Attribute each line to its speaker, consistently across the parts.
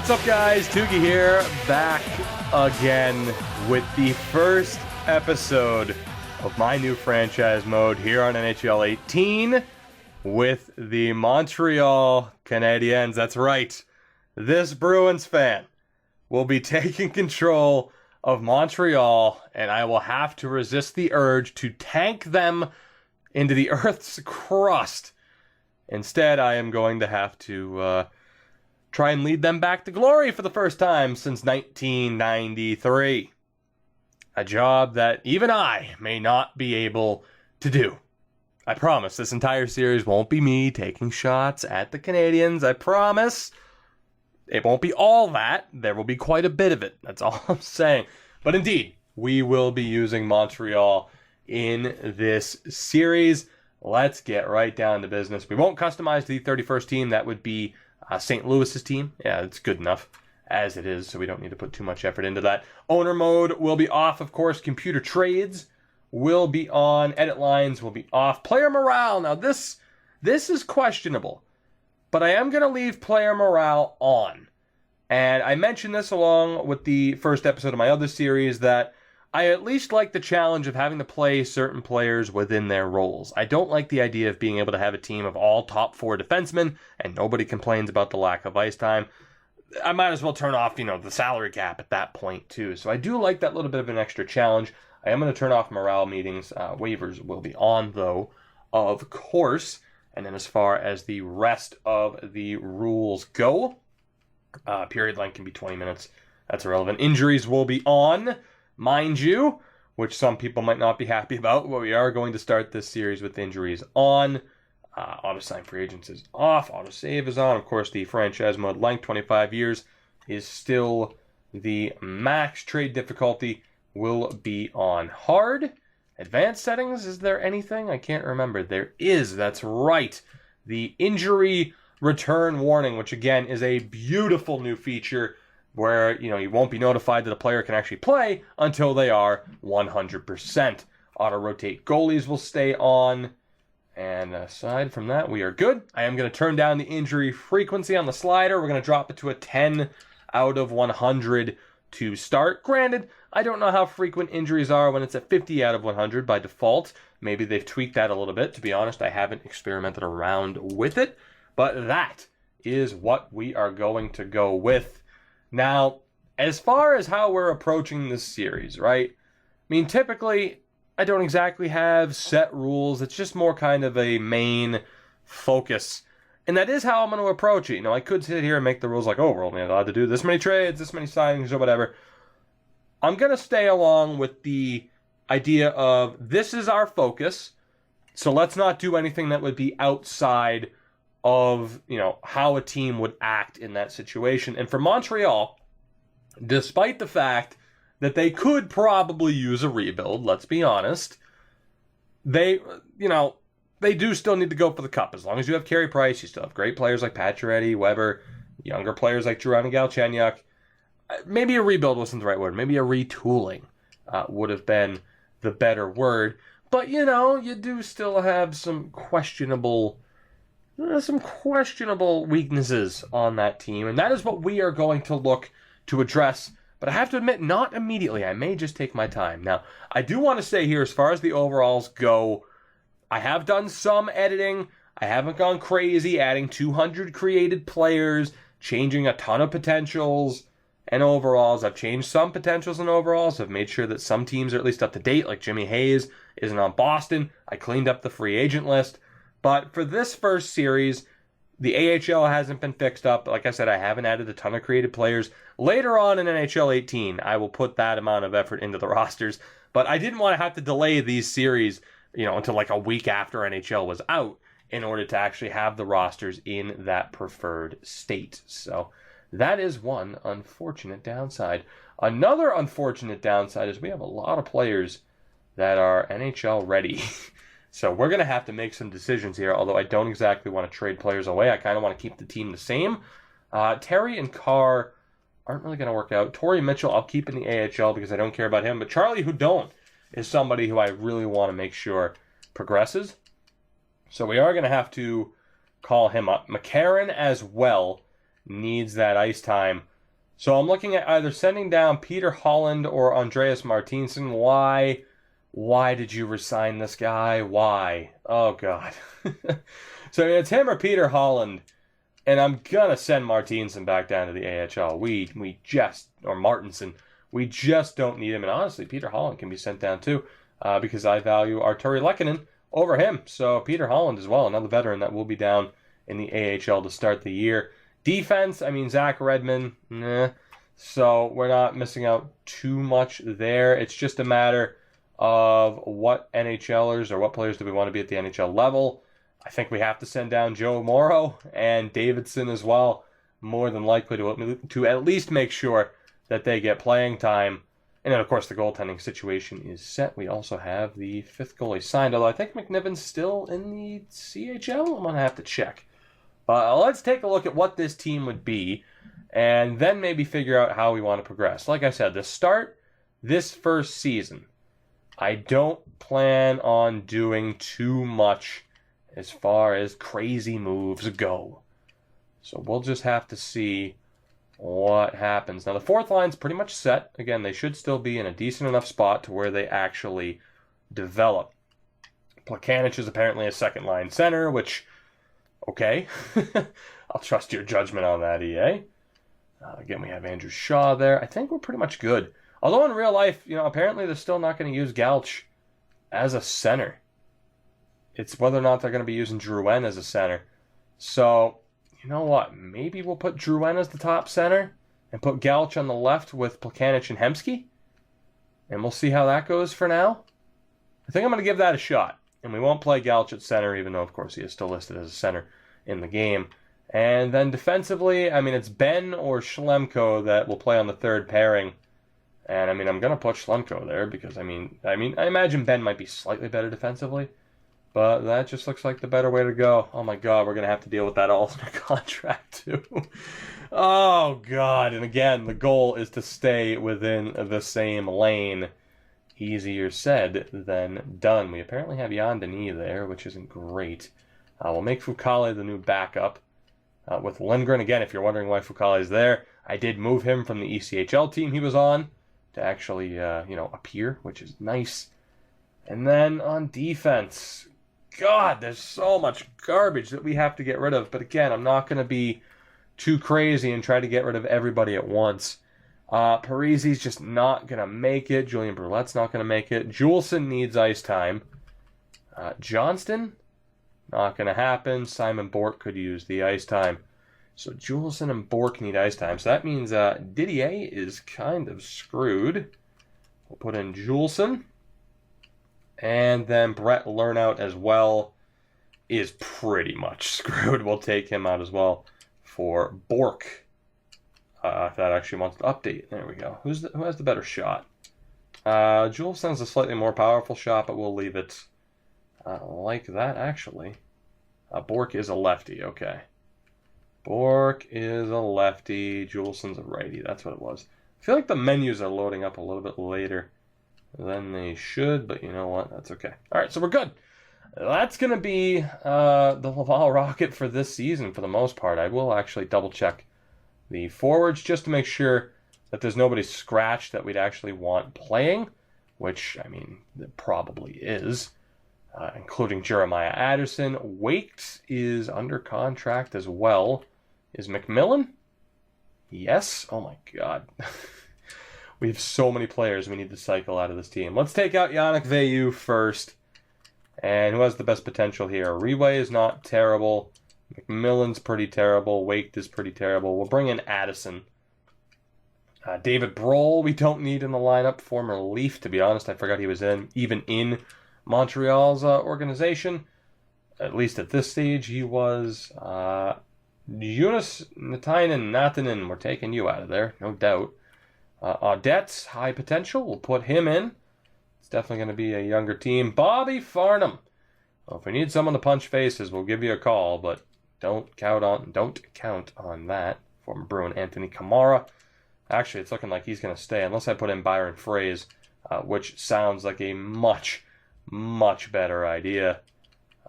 Speaker 1: What's up, guys? Tuki here, back again with the first episode of my new franchise mode here on NHL 18 with the Montreal Canadiens. That's right, this Bruins fan will be taking control of Montreal, and I will have to resist the urge to tank them into the Earth's crust. Instead, I am going to have to try and lead them back to glory for the first time since 1993. A job that even I may not be able to do. I promise this entire series won't be me taking shots at the Canadiens. I promise. It won't be all that. There will be quite a bit of it. That's all I'm saying. But indeed, we will be using Montreal in this series. Let's get right down to business. We won't customize the 31st team. That would be St. Louis's team. Yeah, it's good enough as it is, so we don't need to put too much effort into that. Owner mode will be off, of course. Computer trades will be on. Edit lines will be off. Player morale. Now, this is questionable, but I am going to leave player morale on. And I mentioned this along with the first episode of my other series that I at least like the challenge of having to play certain players within their roles. I don't like the idea of being able to have a team of all top 4 defensemen and nobody complains about the lack of ice time. I might as well turn off, the salary cap at that point too. So I do like that little bit of an extra challenge. I am going to turn off morale meetings. Waivers will be on though, of course. And then as far as the rest of the rules go, period length can be 20 minutes. That's irrelevant. Injuries will be on, mind you, which some people might not be happy about, but we are going to start this series with injuries on. Auto-sign free agents is off. Auto-save is on. Of course, the franchise mode length, 25 years, is still the max. Trade difficulty will be on hard. Advanced settings, is there anything? I can't remember. There is, that's right. The injury return warning, which again is a beautiful new feature where, you won't be notified that a player can actually play until they are 100%. Auto-rotate goalies will stay on. And aside from that, we are good. I am going to turn down the injury frequency on the slider. We're going to drop it to a 10 out of 100 to start. Granted, I don't know how frequent injuries are when it's at 50 out of 100 by default. Maybe they've tweaked that a little bit. To be honest, I haven't experimented around with it. But that is what we are going to go with. Now, as far as how we're approaching this series, right? I mean, typically, I don't exactly have set rules. It's just more kind of a main focus. And that is how I'm going to approach it. I could sit here and make the rules like, we're only allowed to do this many trades, this many signings, or whatever. I'm going to stay along with the idea of this is our focus, so let's not do anything that would be outside of, how a team would act in that situation. And for Montreal, despite the fact that they could probably use a rebuild, let's be honest, they do still need to go for the cup. As long as you have Carey Price, you still have great players like Pacioretty, Weber, younger players like Giroux and Galchenyuk. Maybe a rebuild wasn't the right word. Maybe a retooling would have been the better word. But, you do still have some questionable weaknesses on that team, and that is what we are going to look to address. But I have to admit, not immediately. I may just take my time. Now, I do want to say here, as far as the overalls go, I have done some editing. I haven't gone crazy, adding 200 created players, changing a ton of potentials and overalls. I've changed some potentials and overalls. I've made sure that some teams are at least up to date, like Jimmy Hayes isn't on Boston. I cleaned up the free agent list. But for this first series, the AHL hasn't been fixed up. Like I said, I haven't added a ton of creative players. Later on in NHL 18, I will put that amount of effort into the rosters. But I didn't want to have to delay these series, until like a week after NHL was out in order to actually have the rosters in that preferred state. So that is one unfortunate downside. Another unfortunate downside is we have a lot of players that are NHL ready. So we're going to have to make some decisions here, although I don't exactly want to trade players away. I kind of want to keep the team the same. Terry and Carr aren't really going to work out. Torrey Mitchell, I'll keep in the AHL because I don't care about him. But Charlie Hudon is somebody who I really want to make sure progresses. So we are going to have to call him up. McCarron as well needs that ice time So I'm looking at either sending down Peter Holland or Andreas Martinson. Why? Why did you resign this guy? Why? Oh, God. So it's him or Peter Holland. And I'm going to send Martinson back down to the AHL. We just, or Martinson, we just don't need him. And honestly, Peter Holland can be sent down too, because I value Arturi Lehkonen over him. So Peter Holland as well, another veteran that will be down in the AHL to start the year. Defense, I mean, Zach Redmond, nah. So we're not missing out too much there. It's just a matter of what NHLers or what players do we want to be at the NHL level. I think we have to send down Joe Morrow and Davidson as well, more than likely to at least make sure that they get playing time. And then, of course, the goaltending situation is set. We also have the fifth goalie signed, although I think McNiven's still in the CHL. I'm going to have to check. Let's take a look at what this team would be, and then maybe figure out how we want to progress. Like I said, to start this first season, I don't plan on doing too much as far as crazy moves go. So we'll just have to see what happens. Now, the fourth line's pretty much set. Again, they should still be in a decent enough spot to where they actually develop. Plekanec is apparently a second-line center, which, okay. I'll trust your judgment on that, EA. Again, we have Andrew Shaw there. I think we're pretty much good. Although in real life, apparently they're still not going to use Galch as a center. It's whether or not they're going to be using Drouin as a center. So, you know what? Maybe we'll put Drouin as the top center and put Galch on the left with Plekanec and Hemsky. And we'll see how that goes for now. I think I'm going to give that a shot. And we won't play Galch at center, even though, of course, he is still listed as a center in the game. And then defensively, I mean, it's Ben or Schlemko that will play on the third pairing. And, I mean, I'm going to put Schlemko there because, I imagine Ben might be slightly better defensively. But that just looks like the better way to go. Oh, my God, we're going to have to deal with that alternate contract, too. Oh, God. And, again, the goal is to stay within the same lane. Easier said than done. We apparently have Jan Denis there, which isn't great. We'll make Fucale the new backup. With Lindgren, again, if you're wondering why Fucale is there, I did move him from the ECHL team he was on to actually, appear, which is nice. And then on defense, God, there's so much garbage that we have to get rid of. But again, I'm not going to be too crazy and try to get rid of everybody at once. Parisi's just not going to make it. Julian Broulette's not going to make it. Juleson needs ice time. Johnston, not going to happen. Simon Bork could use the ice time. So Juleson and Bork need ice time. So that means Didier is kind of screwed. We'll put in Juleson. And then Brett Lernout as well is pretty much screwed. We'll take him out as well for Bork. If that actually wants to update. There we go. Who has the better shot? Juleson's a slightly more powerful shot, but we'll leave it like that, actually. Bork is a lefty. Okay. Bork is a lefty. Juleson's a righty. That's what it was. I feel like the menus are loading up a little bit later than they should, but you know what? That's okay. All right, so we're good. That's going to be the Laval Rocket for this season for the most part. I will actually double-check the forwards just to make sure that there's nobody scratched that we'd actually want playing, which, there probably is, including Jeremiah Addison. Waked is under contract as well. Is McMillan? Yes. Oh, my God. We have so many players we need to cycle out of this team. Let's take out Yannick Veilleux first. And who has the best potential here? Reway is not terrible. McMillan's pretty terrible. Waked is pretty terrible. We'll bring in Addison. David Brohl we don't need in the lineup. Former Leaf, to be honest. I forgot he was even in Montreal's organization. At least at this stage, he was. Jonas Natainen, we're taking you out of there, no doubt. Audette's high potential. We'll put him in. It's definitely going to be a younger team. Bobby Farnham. Well, if we need someone to punch faces, we'll give you a call, but don't count on that. Former Bruin Anthony Kamara. Actually, it's looking like he's going to stay, unless I put in Byron Fraze, which sounds like a much, much better idea.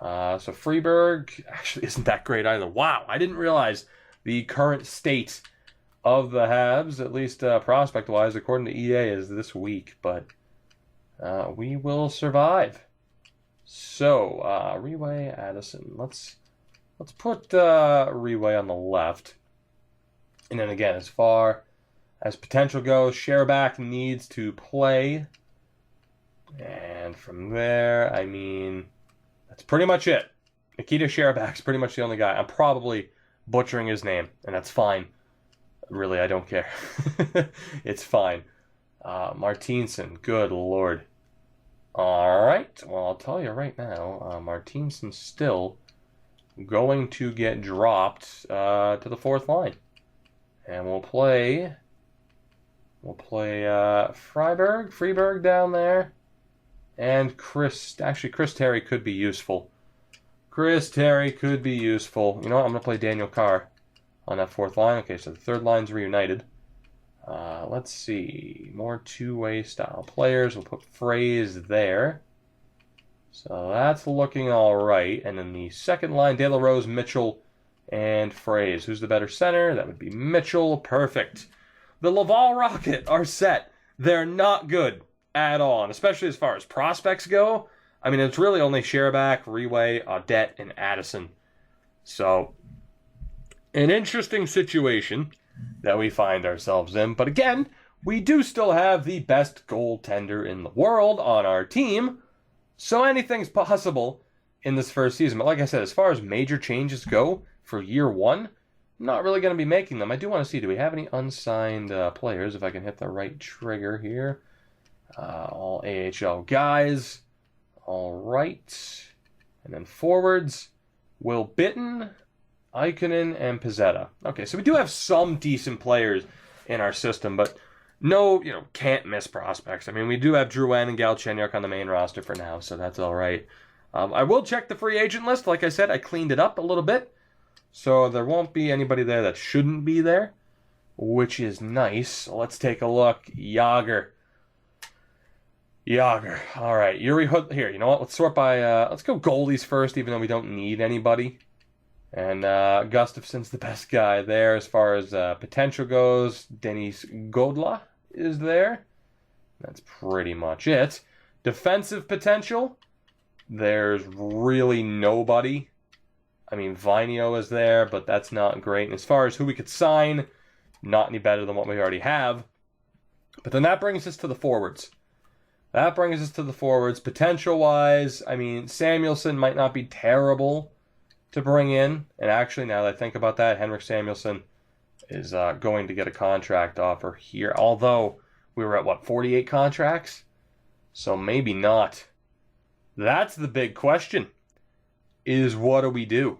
Speaker 1: So Freeberg actually isn't that great either. Wow, I didn't realize the current state of the Habs, at least prospect-wise, according to EA, is this week. But we will survive. So, Reway, Addison. Let's put Reway on the left. And then again, as far as potential goes, Sherbak needs to play. And from there, I mean, that's pretty much it. Nikita Sherbak's pretty much the only guy. I'm probably butchering his name, and that's fine. Really, I don't care. It's fine. Martinson, good lord. All right, well, I'll tell you right now, Martinson's still going to get dropped to the fourth line. And we'll play Freeberg down there. And Chris Terry could be useful. Chris Terry could be useful. You know what? I'm going to play Daniel Carr on that fourth line. Okay, so the third line's reunited. Let's see. More two-way style players. We'll put Fraze there. So that's looking all right. And then the second line, De La Rose, Mitchell, and Fraze. Who's the better center? That would be Mitchell. Perfect. The Laval Rocket are set. They're not good at all, and especially as far as prospects go. I mean, it's really only Sherbak, Reway, Audette, and Addison. So, an interesting situation that we find ourselves in. But again, we do still have the best goaltender in the world on our team. So anything's possible in this first season. But like I said, as far as major changes go for year one, I'm not really going to be making them. I do want to see, do we have any unsigned players? If I can hit the right trigger here. All AHL guys. All right. And then forwards, Will Bitton, Ikonen, and Pizzetta. Okay, so we do have some decent players in our system, but no, can't miss prospects. I mean, we do have Drouin and Galchenyuk on the main roster for now, so that's all right. I will check the free agent list. Like I said, I cleaned it up a little bit, so there won't be anybody there that shouldn't be there, which is nice. Let's take a look. Yager. All right. Yuri Hood. Here, you know what? Let's sort by, let's go goalies first, even though we don't need anybody. And Gustafson's the best guy there as far as potential goes. Denis Godla is there. That's pretty much it. Defensive potential, there's really nobody. I mean, Vinio is there, but that's not great. And as far as who we could sign, not any better than what we already have. But then that brings us to the forwards. Potential-wise, I mean, Samuelson might not be terrible to bring in. And actually, now that I think about that, Henrik Samuelson is going to get a contract offer here. Although, we were at, 48 contracts? So maybe not. That's the big question, is what do we do?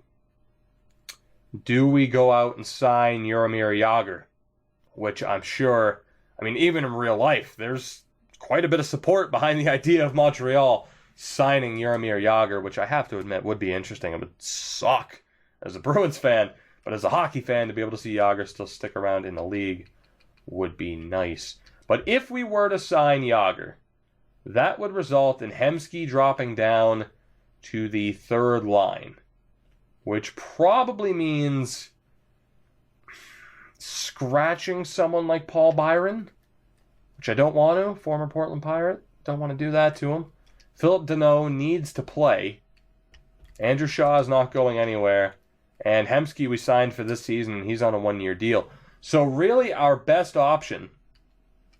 Speaker 1: Do we go out and sign Jaromir Jagr? Which I'm sure, I mean, even in real life, there's quite a bit of support behind the idea of Montreal signing Jaromir Jagr, which I have to admit would be interesting. It would suck as a Bruins fan, but as a hockey fan, to be able to see Jagr still stick around in the league would be nice. But if we were to sign Jagr, that would result in Hemsky dropping down to the third line, which probably means scratching someone like Paul Byron, which I don't want to, former Portland Pirate. Don't want to do that to him. Philip Deneau needs to play. Andrew Shaw is not going anywhere. And Hemsky we signed for this season, and he's on a one-year deal. So really our best option,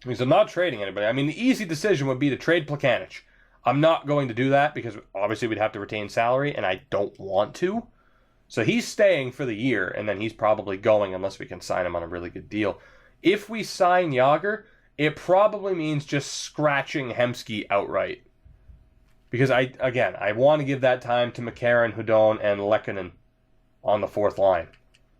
Speaker 1: because I'm not trading anybody. I mean, the easy decision would be to trade Plekanec. I'm not going to do that because obviously we'd have to retain salary, and I don't want to. So he's staying for the year, and then he's probably going unless we can sign him on a really good deal. If we sign Jagr, it probably means just scratching Hemsky outright. Because I want to give that time to McCarron, Hudon, and Lehkonen on the fourth line.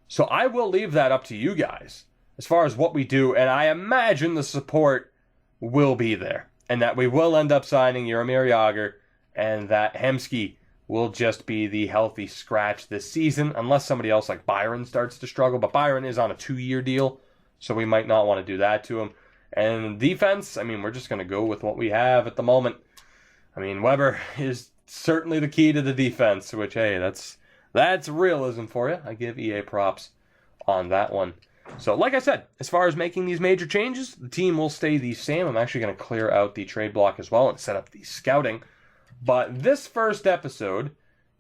Speaker 1: So I will leave that up to you guys as far as what we do, and I imagine the support will be there, and that we will end up signing Jaromir Jagr, and that Hemsky will just be the healthy scratch this season, unless somebody else like Byron starts to struggle. But Byron is on a 2-year deal, so we might not want to do that to him. And defense, I mean, we're just going to go with what we have at the moment. I mean, Weber is certainly the key to the defense, which, hey, that's realism for you. I give EA props on that one. So, like I said, as far as making these major changes, the team will stay the same. I'm actually going to clear out the trade block as well and set up the scouting. But this first episode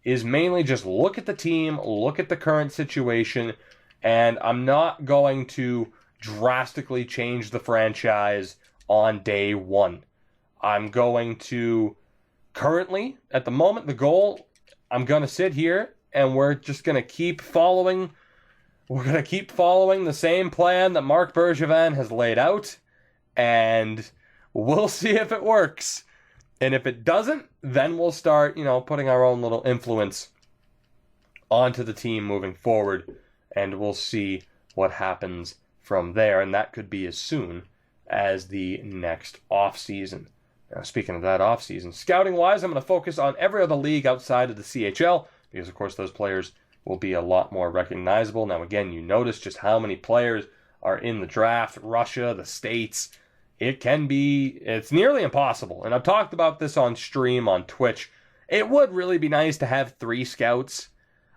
Speaker 1: is mainly just look at the team, look at the current situation, and I'm not going to drastically change the franchise on day one. I'm going to, currently, at the moment, the goal, I'm going to sit here and we're just going to keep following. We're going to keep following the same plan that Marc Bergevin has laid out, and we'll see if it works. And if it doesn't, then we'll start, putting our own little influence onto the team moving forward, and we'll see what happens from there. And that could be as soon as the next offseason. Now, speaking of that offseason, scouting-wise, I'm going to focus on every other league outside of the CHL, because, of course, those players will be a lot more recognizable. Now, again, you notice just how many players are in the draft. Russia, the States. It's nearly impossible. And I've talked about this on stream, on Twitch. It would really be nice to have 3 scouts.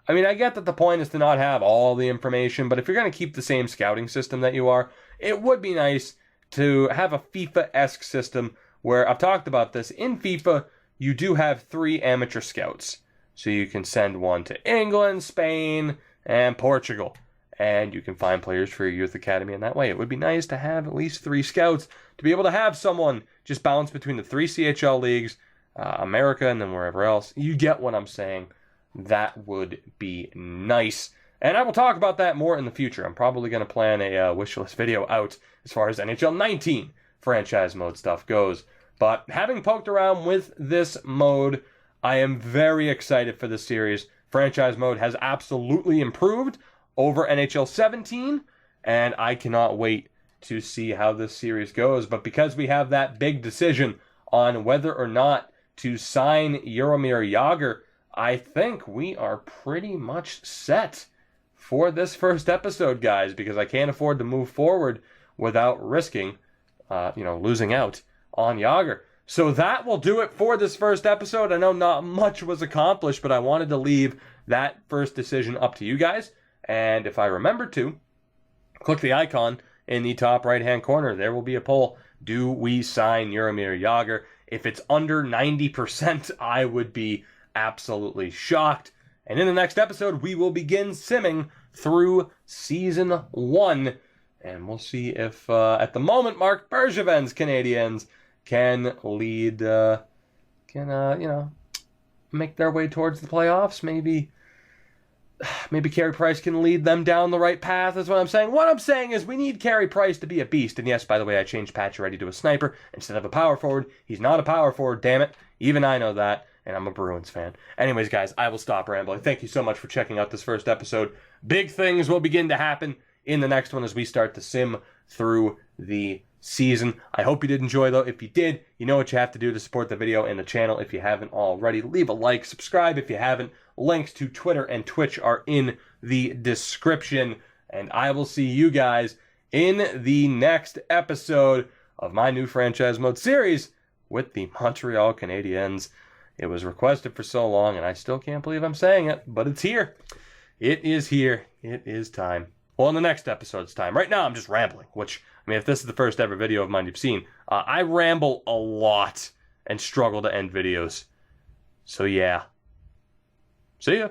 Speaker 1: I mean, I get that the point is to not have all the information, but if you're going to keep the same scouting system that you are, it would be nice to have a FIFA-esque system where, I've talked about this, in FIFA, you do have 3 amateur scouts. So you can send one to England, Spain, and Portugal. And you can find players for your youth academy in that way. It would be nice to have at least 3 scouts to be able to have someone just bounce between the 3 CHL leagues, America, and then wherever else. You get what I'm saying. That would be nice. And I will talk about that more in the future. I'm probably going to plan a wish list video out as far as NHL 19 franchise mode stuff goes. But having poked around with this mode, I am very excited for this series. Franchise mode has absolutely improved over NHL 17, and I cannot wait to see how this series goes. But because we have that big decision on whether or not to sign Jaromir Jagr, I think we are pretty much set for this first episode, guys, because I can't afford to move forward without risking, losing out on Jagr. So that will do it for this first episode. I know not much was accomplished, but I wanted to leave that first decision up to you guys. And if I remember to, click the icon in the top right-hand corner. There will be a poll. Do we sign Jaromir Jagr? If it's under 90%, I would be absolutely shocked. And in the next episode, we will begin simming through Season 1. And we'll see if, at the moment, Marc Bergevin's Canadiens can lead, make their way towards the playoffs. Maybe Carey Price can lead them down the right path, is what I'm saying. What I'm saying is we need Carey Price to be a beast. And yes, by the way, I changed Pacioretty to a sniper instead of a power forward. He's not a power forward, damn it. Even I know that, and I'm a Bruins fan. Anyways, guys, I will stop rambling. Thank you so much for checking out this first episode. Big things will begin to happen in the next one as we start to sim through the season. I hope you did enjoy, though. If you did, you know what you have to do to support the video and the channel if you haven't already. Leave a like, subscribe if you haven't. Links to Twitter and Twitch are in the description. And I will see you guys in the next episode of my new franchise mode series with the Montreal Canadiens. It was requested for so long, and I still can't believe I'm saying it, but it's here. It is here. It is time. Well, in the next episode, it's time. Right now, I'm just rambling, which, if this is the first ever video of mine you've seen, I ramble a lot and struggle to end videos. So, yeah. See ya.